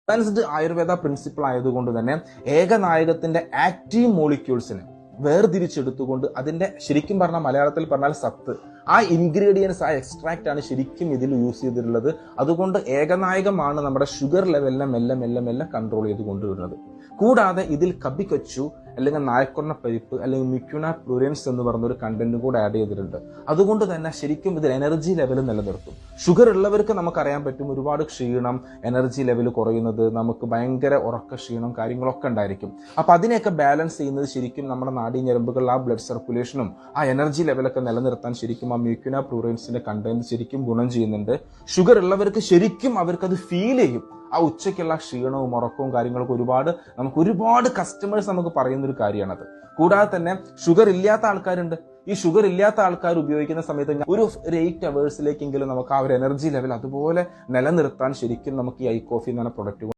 Advanced Ayurveda principle ആയതുകൊണ്ട് തന്നെ ഏകനായകത്തിന്റെ active മോളിക്യൂൾസിനെ വേർതിരിച്ചെടുത്തുകൊണ്ട് അതിന്റെ ശരിക്കും പറഞ്ഞാൽ മലയാളത്തിൽ പറഞ്ഞാൽ സത്ത്, ആ ഇൻഗ്രീഡിയൻസ്, ആ എക്സ്ട്രാക്റ്റ് ആണ് ശരിക്കും ഇതിൽ യൂസ് ചെയ്തിട്ടുള്ളത്. അതുകൊണ്ട് ഏകനായകമാണ് നമ്മുടെ ഷുഗർ ലെവലിനെ മെല്ലെ മെല്ലെ മെല്ലെ കൺട്രോൾ ചെയ്ത് കൊണ്ടുവരുന്നത്. കൂടാതെ ഇതിൽ കബിക്കച്ചു അല്ലെങ്കിൽ നായക്കൊന്ന പരിപ്പ് അല്ലെങ്കിൽ മിക്യുന പ്ലൂരൻസ് എന്ന് പറഞ്ഞൊരു കണ്ടന്റ് കൂടെ ആഡ് ചെയ്തിട്ടുണ്ട്. അതുകൊണ്ട് തന്നെ ശരിക്കും ഇതിൽ എനർജി ലെവൽ നിലനിർത്തും. ഷുഗർ ഉള്ളവർക്ക് നമുക്കറിയാൻ പറ്റും ഒരുപാട് ക്ഷീണം, എനർജി ലെവൽ കുറയുന്നത്, നമുക്ക് ഭയങ്കര ഉറക്ക ക്ഷീണം കാര്യങ്ങളൊക്കെ ഉണ്ടായിരിക്കും. അപ്പൊ അതിനെയൊക്കെ ബാലൻസ് ചെയ്യുന്നത് ശരിക്കും നമ്മുടെ നാഡീഞരമ്പുകളിൽ ആ ബ്ലഡ് സർക്കുലേഷനും ആ എനർജി ലെവലൊക്കെ നിലനിർത്താൻ ശരിക്കും ആ മ്യൂക്യുന പ്ലൂറൻസിന്റെ കണ്ടന്റ് ശരിക്കും ഗുണം ചെയ്യുന്നുണ്ട്. ഷുഗർ ഉള്ളവർക്ക് ശരിക്കും അവർക്കത് ഫീൽ ചെയ്യും. ആ ഉച്ചയ്ക്കുള്ള ക്ഷീണവും ഉറക്കവും കാര്യങ്ങളൊക്കെ ഒരുപാട് കസ്റ്റമേഴ്സ് നമുക്ക് പറയുന്ന ഒരു കാര്യമാണത്. കൂടാതെ തന്നെ ഷുഗർ ഇല്ലാത്ത ആൾക്കാരുണ്ട്. ഈ ഷുഗർ ഇല്ലാത്ത ആൾക്കാർ ഉപയോഗിക്കുന്ന സമയത്ത് ഒരു 8 hours നമുക്ക് ആ ഒരു എനർജി ലെവൽ അതുപോലെ നിലനിർത്താൻ ശരിക്കും നമുക്ക് ഈ ഐ കോഫി എന്ന പ്രൊഡക്റ്റ്